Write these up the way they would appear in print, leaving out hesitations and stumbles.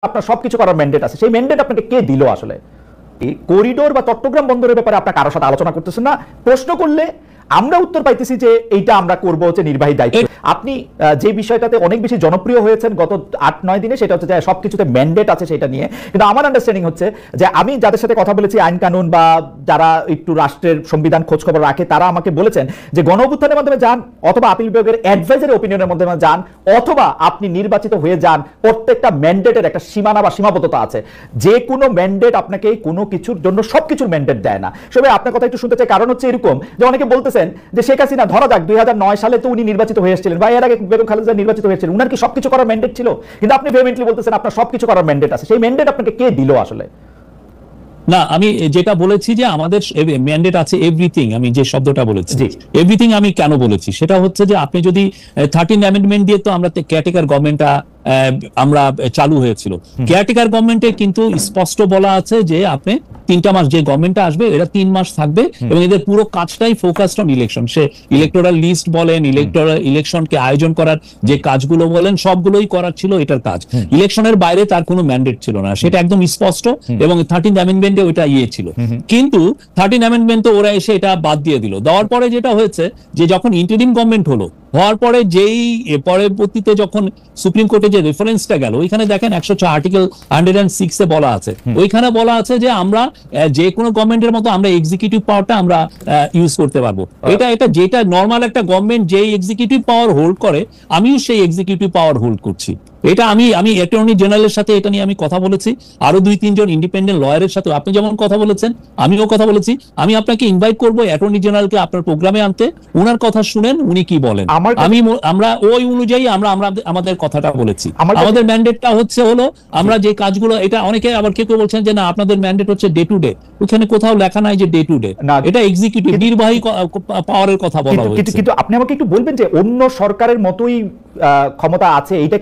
আপনার সবকিছু করার ম্যান্ডেট আছে, সেই ম্যান্ডেট আপনাকে কে দিল? আসলে করিডোর বা চট্টগ্রাম বন্দরের ব্যাপারে আপনার কারোর সাথে আলোচনা করতেছেন না, প্রশ্ন করলে আমরা উত্তর পাইতেছি যে এইটা আমরা করব হচ্ছে নির্বাহী দায়িত্ব। আপনি যে বিষয়টাতে অনেক বেশি জনপ্রিয় হয়েছেন গত 8-9 দিনে, সেটা হচ্ছে যে সবকিছুতে ম্যান্ডেট আছে সেটা নিয়ে। কিন্তু আমার আন্ডারস্ট্যান্ডিং হচ্ছে যে আমি যাদের সাথে কথা বলেছি আইন কানুন বা যারা একটু রাষ্ট্রের সংবিধান খোঁজ খবর রাখে, তারা আমাকে বলেছেন যে গণ অভ্যুত্থানের মাধ্যমে যান, অথবা আপিল বিভাগের অ্যাডভাইজারি ওপিনিয়নের মাধ্যমে যান, অথবা আপনি নির্বাচিত হয়ে যান, প্রত্যেকটা ম্যান্ডেটের একটা সীমানা বা সীমাবদ্ধতা আছে। যে কোনো ম্যান্ডেট আপনাকে কোনো কিছুর জন্য সবকিছুর ম্যান্ডেট দেয় না। সবাই আপনার কথা একটু শুনতে চাই, কারণ হচ্ছে এরকম যে অনেকে বলতেছেন যে শেখ হাসিনা, ধরা যাক 2009 সালে তো উনি নির্বাচিত হয়ে এসেছিলেন, বা এর আগে বেগম খালেদা নির্বাচিত হয়েছিলেন, উনার কি সবকিছু করার ম্যান্ডেট ছিল? কিন্তু আপনি ভেহেমেন্টলি বলতেছেন আপনার সবকিছু করার ম্যান্ডেট আছে, সেই ম্যান্ডেট আপনাকে কে দিল আসলে? না, আমি যেটা বলেছি যে আমাদের ম্যান্ডেট আছে এভরিথিং, আমি যে শব্দটা বলেছি এভরিথিং, আমি কেন বলেছি সেটা হচ্ছে যে আপনি যদি 13 অ্যামেন্ডমেন্ট দিয়ে তো আমরা কেয়ারটেকার গভর্নমেন্টটা আমরা চালু হয়েছিল। কেয়ারটেকার গভর্নমেন্টে কিন্তু স্পষ্ট বলা আছে যে আপনি 3টা মাস, যে গভর্নমেন্টটা আসবে এরা 3 মাস থাকবে এবং এদের পুরো কাজটাই ফোকাসড অন ইলেকশন। সে ইলেকটোরাল লিস্ট বলেন, ইলেকশনকে আয়োজন করার যে কাজগুলো বলেন, সবগুলোই করার ছিল এটার কাজ। ইলেকশনের বাইরে তার কোনো ম্যান্ডেট ছিল না, সেটা একদম স্পষ্ট। এবং 13th অ্যামেন্ডমেন্টে ওইটা ছিল। কিন্তু 13 অ্যামেন্ডমেন্ট তো ওরা এসে এটা বাদ দিয়ে দিল। দেওয়ার পরে যেটা হয়েছে যে যখন ইন্টারিম গভর্নমেন্ট হলো, হওয়ার পরে যেই পরবর্তীতে যখন সুপ্রিম কোর্টে যে রেফারেন্সটা গেল, ওইখানে দেখেন 106 আর্টিকেল 106 এ বলা আছে, ওইখানে বলা আছে যে আমরা যে কোনো গভর্নমেন্টের মতো আমরা এক্সিকিউটিভ পাওয়ারটা আমরা ইউজ করতে পারবো। এটা যেটা নর্মাল একটা গভর্নমেন্ট যেই এক্সিকিউটিভ পাওয়ার হোল্ড করে, আমিও সেই এক্সিকিউটিভ পাওয়ার হোল্ড করছি। এটা আমি অ্যাটর্নি জেনারেলের সাথে এটা নিয়ে আমি কথা বলেছি, আরো 2-3 জন ইন্ডিপেন্ডেন্ট লয়ারের সাথে। আপনি যেমন কথা বলেছেন, আমিও কথা বলেছি। আমি আপনাকে ইনভাইট করবো অ্যাটর্নি জেনারেলকে আপনার প্রোগ্রামে আনতে, ওনার কথা শুনেন উনি কি বলেন। আমরা ওই অনুযায়ী আমরা আমাদের কথাটা বলেছি। আমাদের ম্যান্ডেটটা হলো আমরা যে কাজগুলো, এটা অনেকে আবার কেউ বলছেন যে না আপনাদের ম্যান্ডেট হচ্ছে ডে টু ডে, ওখানে কোথাও লেখা নাই যে ডে টু ডে, এটা এক্সিকিউটিভ নির্বাহী পাওয়ারের কথা বলা হয়েছে। কিন্তু আপনি আমাকে একটু বলবেন যে অন্য সরকারের মতোই ক্ষমতা আছে, এটা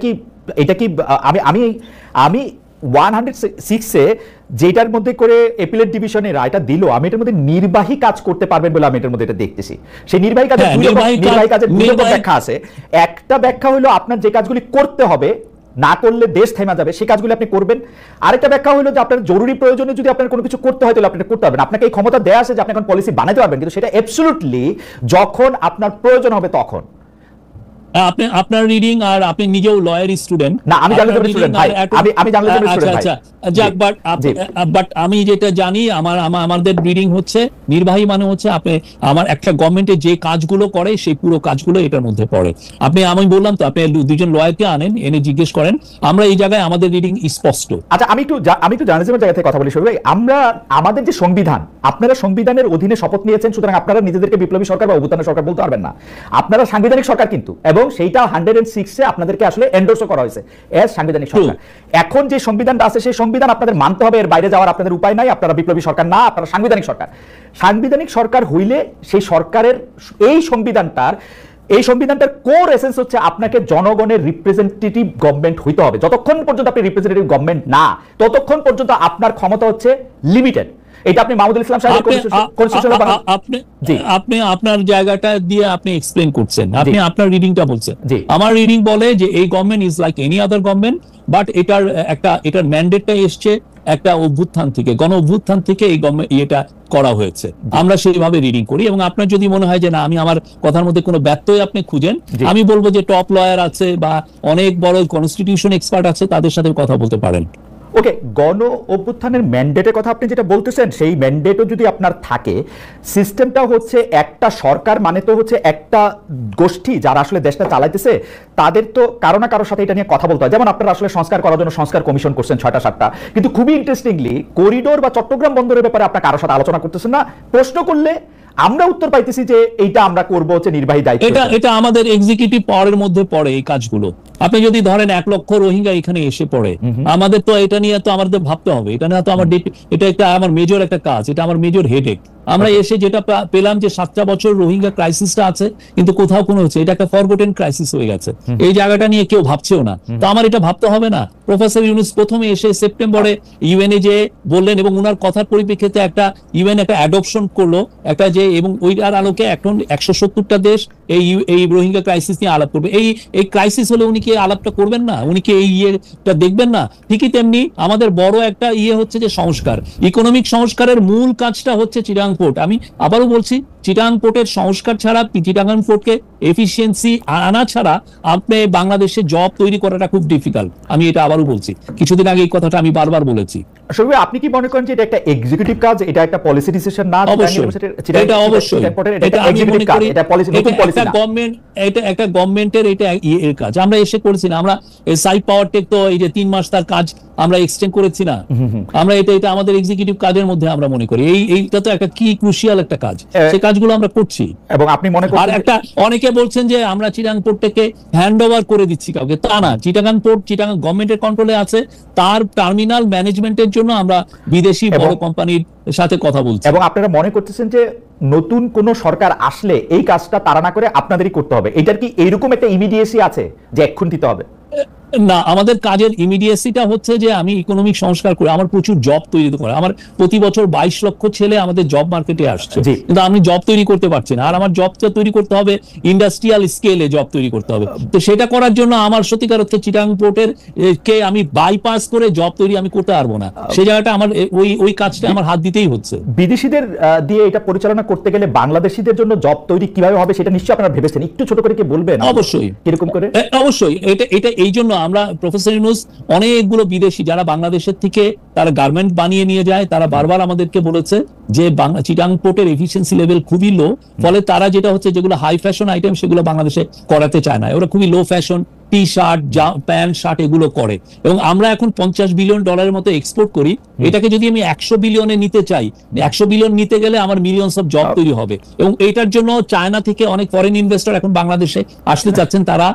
কি আমি 106-এ যেটার মধ্যে করে অ্যাপিলেট ডিভিশনে রায়টা দিল, আমি এটার মধ্যে নির্বাহী কাজ করতে পারবেন বলে আমি এটার মধ্যে এটা দেখতেছি। সেই নির্বাহী কাজের দুটো ব্যাখ্যা আছে। একটা ব্যাখ্যা হলো আপনার যে কাজগুলি করতে হবে, না করলে দেশ থেমে যাবে, সেই কাজগুলি আপনি করবেন। আরেকটা ব্যাখ্যা হলো যে আপনার জরুরি প্রয়োজনে যদি আপনার কোনো কিছু করতে হয় তাহলে আপনি করতে পারবেন। আপনাকে এই ক্ষমতা দেয়া আছে যে আপনি এখন পলিসি বানাতে পারবেন, কিন্তু সেটা অ্যাবসলিউটলি যখন আপনার প্রয়োজন হবে তখন। আপনার রিডিং, আর আপনি নিজেও লয়ার স্টুডেন্ট। না, আমি জার্নালিজম স্টুডেন্ট ভাই, আমি জার্নালিজম স্টুডেন্ট ভাই। যাক, বাট আমি যেটা জানি, আমাদের রিডিং হচ্ছে নির্বাহী মানে হচ্ছে আপনি আমার একটা গভর্নমেন্টে যে কাজগুলো করে সেই পুরো কাজগুলো এটার মধ্যে পড়ে। আমি বললাম তো, আপনি 2জন লয়ারকে আনেন, এনে জিজ্ঞেস করেন। আমরা এই জায়গায় আমাদের রিডিং স্পষ্ট। আচ্ছা, আমি একটু জার্নালিজমের জায়গা থেকে কথা বলি ভাই। আমরা আমাদের যে সংবিধান, আপনারা সংবিধানের অধীনে শপথ নিয়েছেন, সুতরাং আপনারা নিজেদেরকে বিপ্লবী সরকার বা অভ্যুত্থানের সরকার বলতে পারবেন না। আপনারা সাংবিধানিক সরকার, কিন্তু এবং সেইটা 106-এ আপনাদেরকে আসলে এন্ডোর্সও করা হয়েছে এজ সাংবিধানিক সরকার। এখন যে সংবিধানটা আছে সেই সংবিধান আপনাদের মানতে হবে, এর বাইরে যাওয়ার আপনাদের উপায় নাই। আপনারা বিপ্লবী সরকার না, আপনারা সাংবিধানিক সরকার। সাংবিধানিক সরকার হইলে সেই সরকারের এই সংবিধানটার কোর এসেন্স হচ্ছে আপনাকে জনগণের রিপ্রেজেন্টেটিভ গভর্নমেন্ট হইতে হবে। যতক্ষণ পর্যন্ত আপনি রিপ্রেজেন্টেটিভ গভর্নমেন্ট না, ততক্ষণ পর্যন্ত আপনার ক্ষমতা হচ্ছে লিমিটেড। এটা আপনি মাহমুদুল ইসলাম সাহেব আপনি আপনার জায়গাটা দিয়ে আপনি এক্সপ্লেইন করছেন, আপনি আপনার রিডিংটা বলছেন। আমার রিডিং বলে যে এই government is like any other government, but এটার ম্যান্ডেটটা এসছে একটা অভ্যুত্থান থেকে, গণ অভ্যুত্থান থেকে এই গভর্নমেন্ট এটা করা হয়েছে। আমরা সেইভাবে রিডিং করি। এবং আপনার যদি মনে হয় যে না আমি আমার কথার মধ্যে কোনো ব্যত্যয় আপনি খুঁজেন, আমি বলবো যে টপ লয়ার আছে বা অনেক বড় কনস্টিটিউশন এক্সপার্ট আছে, তাদের সাথে কথা বলতে পারেন। ওকে, গণ অভ্যুত্থানের ম্যান্ডেটের কথা আপনি যেটা বলতেছেন, সেই ম্যান্ডেটও যদি আপনার থাকে, সিস্টেমটা হচ্ছে একটা সরকার মানে তো হচ্ছে একটা গোষ্ঠী যারা আসলে দেশটা চালাইতেছে, তাদের তো কারো না কারোর সাথে এটা নিয়ে কথা বলতে হয়। যেমন আপনারা আসলে সংস্কার করার জন্য সংস্কার কমিশন করছেন 6টা-7টা, কিন্তু খুবই ইন্টারেস্টিংলি করিডোর বা চট্টগ্রাম বন্দরের ব্যাপারে আপনার কারোর সাথে আলোচনা করতেছেন না, প্রশ্ন করলে আমরা উত্তর পাইতেছি যে এইটা আমরা করবো হচ্ছে নির্বাহী দায়িত্ব। এটা আমাদের এক্সিকিউটিভ পাওয়ারের মধ্যে পড়ে এই কাজগুলো। আপনি যদি ধরেন 1 লক্ষ রোহিঙ্গা এখানে এসে পড়ে, আমাদের তো এটা নিয়ে তো আমাদের ভাবতে হবে। এটা নিয়ে তো এটা একটা আমার মেজর একটা কাজ, এটা আমার মেজর হেডেক। আমরা এসে যেটা পেলাম যে 7টা বছর রোহিঙ্গা ক্রাইসিসটা আছে, কিন্তু কোথাও কোনো হচ্ছে, এটা একটা ফরগটেন ক্রাইসিস হয়ে গেছে। এই জায়গাটা নিয়ে কেউ ভাবছেও না। তো আমার এটা ভাবতে হবে না? প্রফেসর ইউনূস প্রথমে এসে সেপ্টেম্বরে ইউএনএ যে বললেন এবং ওনার কথার পরিপ্রেক্ষিতে একটা ইউএন একটা অ্যাডপশন করলো একটা যে, এবং ওইটার আলোকে এখন 170টা দেশ এই রোহিঙ্গা ক্রাইসিস নিয়ে আলাপ করবে। এই ক্রাইসিস হলে উনি কি আলাপটা করবেন না? উনি কি এই ইয়েটা দেখবেন না? ঠিকই তেমনি আমাদের বড় একটা হচ্ছে যে সংস্কার, ইকোনমিক সংস্কারের মূল কাজটা হচ্ছে চিটাগাং পোর্ট। আমি আবারও বলছি, চিটাগাং পোর্টের সংস্কার ছাড়া, চিটাগাং পোর্টকে এফিসিয়েন্সি আনা ছাড়া আপনি বাংলাদেশে জব তৈরি করাটা খুব ডিফিকাল্ট। আমি এটা আবারও বলছি, কিছুদিন আগে এই কথাটা আমি বারবার বলেছি। শফিক, আপনি কি মনে করেন যে এটা একটা এক্সিকিউটিভ কাজ, এটা একটা পলিসি ডিসিশন না? অবশ্যই এটা অবশ্যই, এটা আমি মনে করি এটা গভর্নমেন্ট, এটা একটা গভর্নমেন্টের এটা এর কাজ। আমরা এসে করেছি না, আমরা সাইড পাওয়ার টেক তো এই যে 3 মাস তার কাজ আমরা এক্সটেন্ড করেছি না, আমরা এটা আমাদের এক্সিকিউটিভ কাজের মধ্যে আমরা মনে করি এইটা তো একটা কি ক্রুশিয়াল একটা কাজ, সেই কাজগুলো আমরা করছি। এবং আপনি মনে করেন, আর একটা অনেকে বলছেন যে আমরা চিটাগাং পোর্টটাকে হ্যান্ড ওভার করে দিচ্ছি কাউকে, তা না। চিটাগাং পোর্ট চিটাগাং গভর্নমেন্টের কন্ট্রোলে আছে, তার টার্মিনাল ম্যানেজমেন্টের জন্য আমরা বিদেশি বড় কোম্পানির সাথে কথা বলছি। এবং আপনারা মনে করতেছেন যে নতুন কোন সরকার আসলে এই কাজটা তারা না করে আপনাদেরই করতে হবে, এটার কি এইরকম একটা ইমিডিয়েসি আছে যে এক্ষুনি দিতে হবে? না, আমাদের কাজের ইমিডিয়েসিটা হচ্ছে যে আমি ইকোনমিক সংস্কার করে আমার প্রচুর জব তৈরি করে, আমার প্রতি বছর 22 লক্ষ ছেলে আমাদের জব মার্কেটে আসছে, কিন্তু আমি জব তৈরি করতে পারছি না। আর আমার জবটা তৈরি করতে হবে ইন্ডাস্ট্রিয়াল স্কেলে, জব তৈরি করতে হবে। তো সেটা করার জন্য আমার সত্যিকার অর্থে চিটাগাং পোর্টের কে আমি বাইপাস করে জব তৈরি আমি করতে পারবো না। সেই জায়গাটা আমার ওই কাজটা আমার হাত দিতেই হচ্ছে। বিদেশিদের দিয়ে এটা পরিচালনা করতে গেলে বাংলাদেশিদের জন্য জব তৈরি কিভাবে হবে সেটা নিশ্চয়ই আপনারা ভেবেছেন, একটু ছোট করে কি বলবেন? অবশ্যই, কিরকম করে? অবশ্যই এটা এই জন্য আমরা প্রফেসর ইউনূস অনেকগুলো বিদেশি যারা বাংলাদেশের থেকে তারা গার্মেন্ট বানিয়ে নিয়ে যায়, তারা বারবার আমাদেরকে বলেছে যে চিটাগাং পোর্টের এফিসিয়েন্সি লেভেল খুবই লো, ফলে তারা যেটা হচ্ছে যেগুলো হাই ফ্যাশন আইটেম সেগুলো বাংলাদেশে করাতে চায় না, ওরা খুবই low fashion T shirt, pant shirt এগুলো করে। এবং আমরা এখন $50 বিলিয়ন মতো এক্সপোর্ট করি, এটাকে যদি আমি 100 বিলিয়নে নিতে চাই, 100 বিলিয়ন নিতে গেলে আমার মিলিয়নস অফ জব তৈরি হবে। এবং এটার জন্য চায়না থেকে অনেক ফরেন ইনভেস্টর এখন বাংলাদেশে আসতে চাচ্ছেন, তারা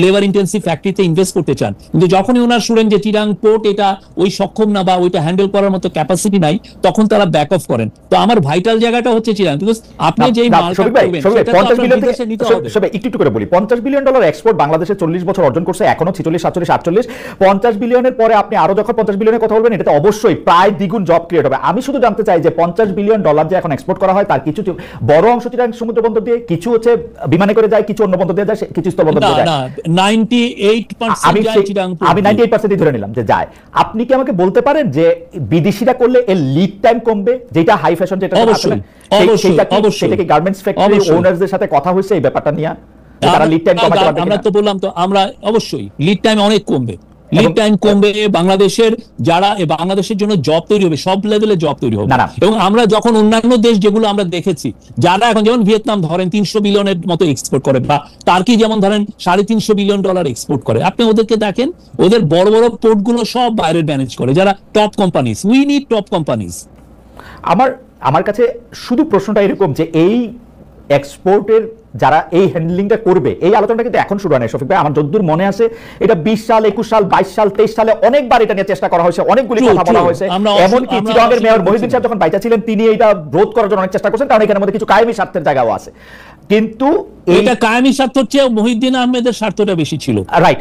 লেবার ইন্টেন্সিভ ফ্যাক্টরিতে ইনভেস্ট করতে চান। কিন্তু যখনই ওনার শুনেন যে চিটাগাং পোর্ট এটা ওই সক্ষম না বা ওইটা হ্যান্ডেল করার মতো ক্যাপাসিটি নাই, তখন তারা ব্যাক অফ করেন। তো আমার ভাইটাল জায়গাটা হচ্ছে চিটাগাং, বিকজ আপনি যেই মালটা করবেন সেটা তো আপনার বিদেশে নিতে হবে। একটু করে বলি, $50 বিলিয়ন এক্সপোর্ট বাংলাদেশে 40 বছর অর্জন করছে, এখনো 46, 47, 48। 50 বিলিয়নের পরে আপনি আরো যখন 50 বিলিয়নের কথা বলবেন, এটাতে অবশ্যই প্রায় দ্বিগুণ জব ক্রিয়েট হবে। আমি শুধু জানতে চাই যে $50 বিলিয়ন যে এখন এক্সপোর্ট করা হয়, তার কিছু বড় অংশ চিটাগাং সমুদ্র বন্দর দিয়ে, কিছু হচ্ছে বিমানে করে যায়, কিছু অন্য বন্দর দিয়ে যায়, কিছু স্থল বন্দর দিয়ে যায়। না, 98% যায় চিটাগাং পোর্ট। আমি 98% ধরে নিলাম যে যায়। আপনি কি আমাকে বলতে পারেন যে বিদেশিরা করলে এর লিড টাইম কমবে, যেটা হাই ফ্যাশন, যেটা সেটা কি গার্মেন্টস ফ্যাক্টরি ওনারদের সাথে কথা হয়েছে এই ব্যাপারটা নিয়ে? তারা লিড টাইম কমাতে পারবে? আমরা তো বললাম তো, আমরা অবশ্যই লিড টাইম অনেক কমবে, লিড টাইম কমবে। বাংলাদেশের যারা বাংলাদেশের জন্য জব তৈরি হবে, সব লেভেলে জব তৈরি হবে। এবং আমরা যখন অন্যান্য দেশ যেগুলো আমরা দেখেছি, যারা এখন যেমন ভিয়েতনাম ধরেন 300 বিলিয়নের মতো এক্সপোর্ট করে, বা টার্কি যেমন ধরেন $350 বিলিয়ন এক্সপোর্ট করে, আপনি ওদেরকে দেখেন, ওদের বড় বড় পোর্টগুলো সব বাইরে ম্যানেজ করে, যারা top companies. We need top companies. আমার কাছে শুধু প্রশ্নটা এরকম যে এই এক্সপোর্টের যারা এই হ্যান্ডলিংটা করবে, এই আলোচনাটা কিন্তু এখন শুরু হয় না শফিক ভাই। আমার যতদূর মনে আছে, এটা 20 সাল, 21 সাল, 22 সাল, 23 সালে অনেকবার এটা নিয়ে চেষ্টা করা হয়েছে, অনেকগুলি কথা বলা হয়েছে। এমনকি চিটাগাংয়ের মেয়র মহিউদ্দিন সাহেব যখন বাইচা ছিলেন, তিনি এটা রোধ করার জন্য অনেক চেষ্টা করছেন, কারণ এখানের মধ্যে কিছু কায়েমি স্বার্থের জায়গাও আছে। কিন্তু এটা কায়েমি স্বার্থের চেয়ে মহিউদ্দিন আহমেদের স্বার্থটা বেশি ছিল। রাইট,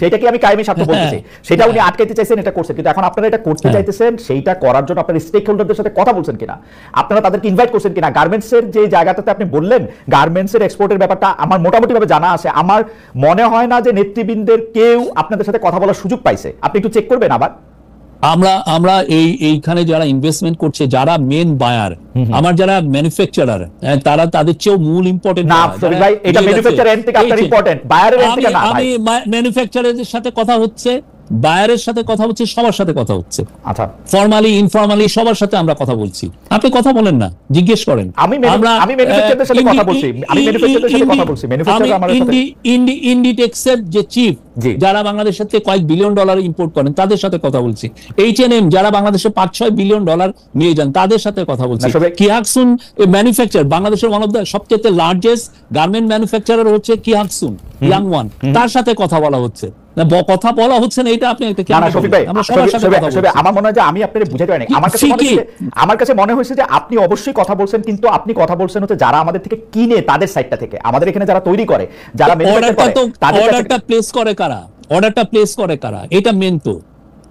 সেটা কি আমি কায়েমি স্বার্থ বলতেছি, সেটা উনি আটকাইতে চাইছেন, এটা করছেন। কিন্তু এখন আপনারা এটা করতে চাইতেছেন, সেইটা করার জন্য আপনারা স্টেক হোল্ডারদের সাথে কথা বলছেন কিনা, আপনারা তাদেরকে ইনভাইট করছেন কিনা? গার্মেন্টসের যে জায়গাটাতে আপনি বললেন গার্মেন্টসের এক্সপোর্টের ব্যাপারটা আমার মোটামুটি ভাবে জানা আছে, আমার মনে হয় না যে নেতৃবৃন্দের কেউ আপনাদের সাথে কথা বলার সুযোগ পাইছে। আপনি একটু চেক করবেন আবার। আমরা এইখানে যারা ইনভেস্টমেন্ট করছে, যারা মেন বায়ার, আমার যারা ম্যানুফ্যাকচারার, তারা তাদের চেয়েও মূল ইম্পর্টেন্ট না। ভাই, এটা ম্যানুফ্যাকচারার এন্ড থেকে আপনার ইম্পর্টেন্ট, বায়ারের এন্ড থেকে না। আমি ম্যানুফ্যাকচারারদের সাথে কথা হচ্ছে, বায়ারের সাথে কথা হচ্ছে, সবার সাথে কথা হচ্ছে। আচ্ছা, ফর্মালি ইনফর্মালি সবার সাথে আমরা কথা বলছি। আপনি কথা বলেন না, জিজ্ঞেস করেন। আমি ম্যানুফ্যাকচারারদের সাথে কথা বলছি, আমি ম্যানুফ্যাকচারারদের সাথে কথা বলছি। ম্যানুফ্যাকচারার আমার সাথে ইন্ডিটেক্সের যে চিফ, যারা বাংলাদেশের থেকে কয়েক বিলিয়ন ডলার ইম্পোর্ট করেন, তাদের সাথে কথা বলছি। H&M যারা বাংলাদেশে $5-6 বিলিয়ন নিয়ে যান, তাদের সাথে কথা বলছি। কিহাকসুন ম্যানুফ্যাকচার, বাংলাদেশের ওয়ান অফ দ্য সবচেয়ে লার্জেস্ট গার্মেন্ট ম্যানুফ্যাকচারার হচ্ছে কিহাকসুন, ইয়াং ওয়ান, তার সাথে কথা বলা হচ্ছে। কথা বলা হচ্ছে না, এটা আপনি একটা না শফিক ভাই, আমরা সবার সাথে কথা বলছি। আমার মনে হয় যে আমি আপনাদের বুঝাতে পারিনি। আমার কাছে মনে হয়েছে যে আপনি অবশ্যই কথা বলছেন, কিন্তু আপনি কথা বলছেন হচ্ছে যারা আমাদের থেকে কিনে তাদের সাইডটা থেকে, আমাদের এখানে যারা তৈরি করে, যারা অর্ডারটা প্লেস করে কারা, অর্ডারটা প্লেস করে কারা, এটা মেন তো।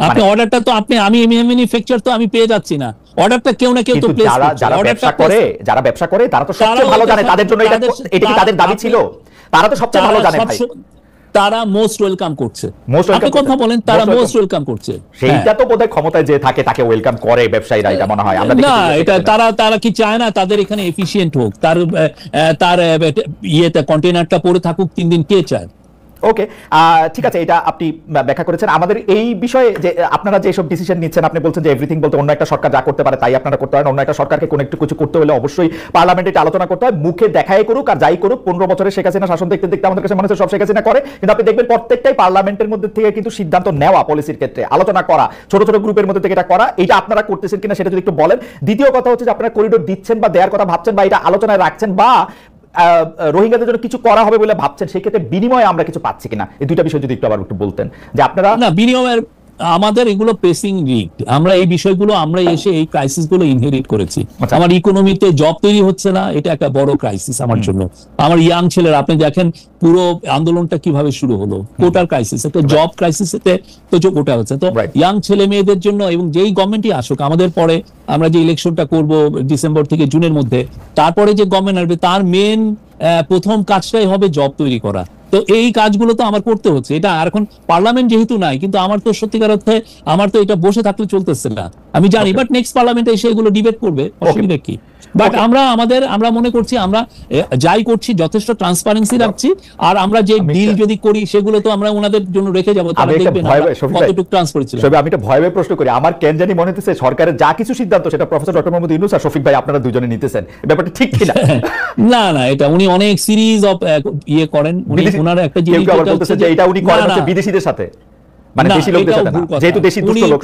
আপনি অর্ডারটা তো আমি ম্যানুফ্যাকচার তো আমি পেয়ে যাচ্ছি না, অর্ডারটা কেউ না কেউ তো প্লেস করছে। যারা ব্যবসা করে তারা তো সবচেয়ে ভালো জানে তাদের জন্য এটা কি তাদের দাবি ছিল, তারা তো সবচেয়ে ভালো জানে ভাই। তারা মোস্ট ওয়েলকাম করছে, আপনি কথা বলেন, তারা মোস্ট ওয়েলকাম করছে। সেইটা তো বোধহয় ক্ষমতায় যে থাকে তাকে ওয়েলকাম করে ব্যবসায়ীরা, এটা মনে হয়। না, এটা তারা কি চায় না তাদের এখানে এফিশিয়েন্ট হোক, তার ইয়েতে কন্টেইনারটা পড়ে থাকুক 3 দিন, কে চায়? ওকে, ঠিক আছে, এটা আপনি ব্যাখ্যা করেছেন। আমাদের এই বিষয়ে যে আপনারা যে সব ডিসিশন নিচ্ছেন, আপনি বলছেন যে এভরিথিং বলতে অন্য একটা সরকার যা করতে পারে তাই আপনারা করতে পারেন। অন্য একটা সরকারকে কোনো একটু কিছু করতে হলে অবশ্যই পার্লামেন্টে এটা আলোচনা করতে হয়। মুখে দেখাই করুক আর যাই করুক, 15 বছরের শেখ হাসিনা শাসন দেখতে দেখতে আমাদের কাছে মনে হচ্ছে সব শেখ হাসিনা করে, কিন্তু আপনি দেখবেন প্রত্যেকটাই পার্লামেন্টের মধ্যে থেকে কিন্তু সিদ্ধান্ত নেওয়া, পলিসির ক্ষেত্রে আলোচনা করা, ছোট ছোট গ্রুপের মধ্যে থেকে এটা করা। এটা আপনারা করতেছেন কিনা সেটা যদি একটু বলেন। দ্বিতীয় কথা হচ্ছে যে আপনারা করিডোর দিচ্ছেন বা দেওয়ার কথা ভাবছেন বা এটা আলোচনায় রাখছেন বা রোহিঙ্গাদের জন্য কিছু করা হবে বলে ভাবছেন, সেক্ষেত্রে বিনিময়ে আমরা কিছু পাচ্ছি কিনা, এই দুইটা বিষয় যদি একটু আবার একটু বলতেন যে আপনারা। না, বিনিময়ের আমাদের এগুলো প্রেসিং নিড, আমরা এই বিষয়গুলো আমরা এসে এই ক্রাইসিস গুলো ইনহেরিট করেছি। আমার ইকোনমিতে জব তৈরি হচ্ছে না, এটা একটা বড় ক্রাইসিস আমার জন্য। আমার ইয়াং ছেলেরা, আপনি দেখেন পুরো আন্দোলনটা কিভাবে শুরু হলো, কোটার ক্রাইসিস, একটা জব ক্রাইসিসে তো কোটা হচ্ছে। তো ইয়াং ছেলে মেয়েদের জন্য, এবং যেই গভর্নমেন্টই আসুক আমাদের পরে, আমরা যে ইলেকশনটা করব ডিসেম্বর থেকে জুনের মধ্যে, তারপরে যে গভর্নমেন্ট আসবে তার মেন প্রথম কাজটাই হবে জব তৈরি করা। তো এই কাজগুলো তো আমার করতে হচ্ছে। এটা আর এখন পার্লামেন্ট যেহেতু নাই, কিন্তু আমার তো সত্যিকার অর্থে আমার তো এটা বসে থাকলে চলতেছে না, আমি জানি। বাট নেক্সট পার্লামেন্টে এসে এগুলো ডিবেট করবে, অসুবিধা কি? বাট আমরা মনে করছি আমরা যাই করছি যথেষ্ট ট্রান্সপারেন্সি রাখছি, আর আমরা যে ডিল যদি করি সেগুলো তো আমরা ওনাদের জন্য রেখে যাবো, তারা দেখবেন কতটুকু ট্রান্সপারেন্সি। আমি এটা ভয় প্রশ্ন করি, আমার কেন জানি মনে হচ্ছে সরকারের যা কিছু সিদ্ধান্ত সেটা প্রফেসর ডক্টর মোহাম্মদ ইউনূস আর শফিক ভাই আপনারা দুজনে নিতেছেন, ব্যাপারটা ঠিক কিনা? না, এটা উনি অনেক সিরিজ অফ ইয়ে করেন, উনি ওনার একটা জিনিস বলতেছে যে এটা উনি করেন হচ্ছে বিদেশিদের সাথে, মানে দেশি লোকদের সাথে না, যেহেতু দেশি দুষ্ট লোক।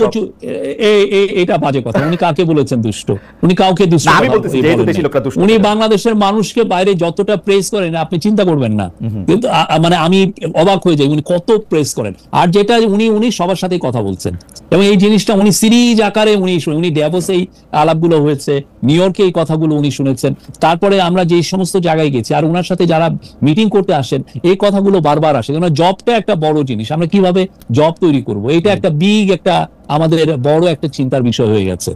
এটা বাজে কথা। উনি কাকে বলেছেন দুষ্ট? উনি কাউকে দুষ্ট আমি বলতেছি, যেহেতু দেশি লোকরা দুষ্ট। উনি বাংলাদেশের মানুষকে বাইরে যতটা প্রেস করেন আপনি চিন্তা করবেন না, কিন্তু মানে আমি অবাক হয়ে যাই উনি কত প্রেস করেন। আর যেটা উনি সবার সাথে কথা বলছেন, এবং এই জিনিসটা উনি সিরিজ আকারে উনি ড্যাভোসে এই আলাপগুলো হয়েছে, নিউ ইয়র্কে এই কথাগুলো উনি শুনেছেন, তারপরে আমরা যে সমস্ত জায়গায় গেছি, আর ওনার সাথে যারা মিটিং করতে আসেন এই কথাগুলো বারবার আসে। কেন জবটা একটা বড় জিনিস, আমরা কিভাবে জব তৈরি করব, এটা একটা বিগ একটা আমাদের বড় একটা চিন্তার বিষয় হয়ে গেছে।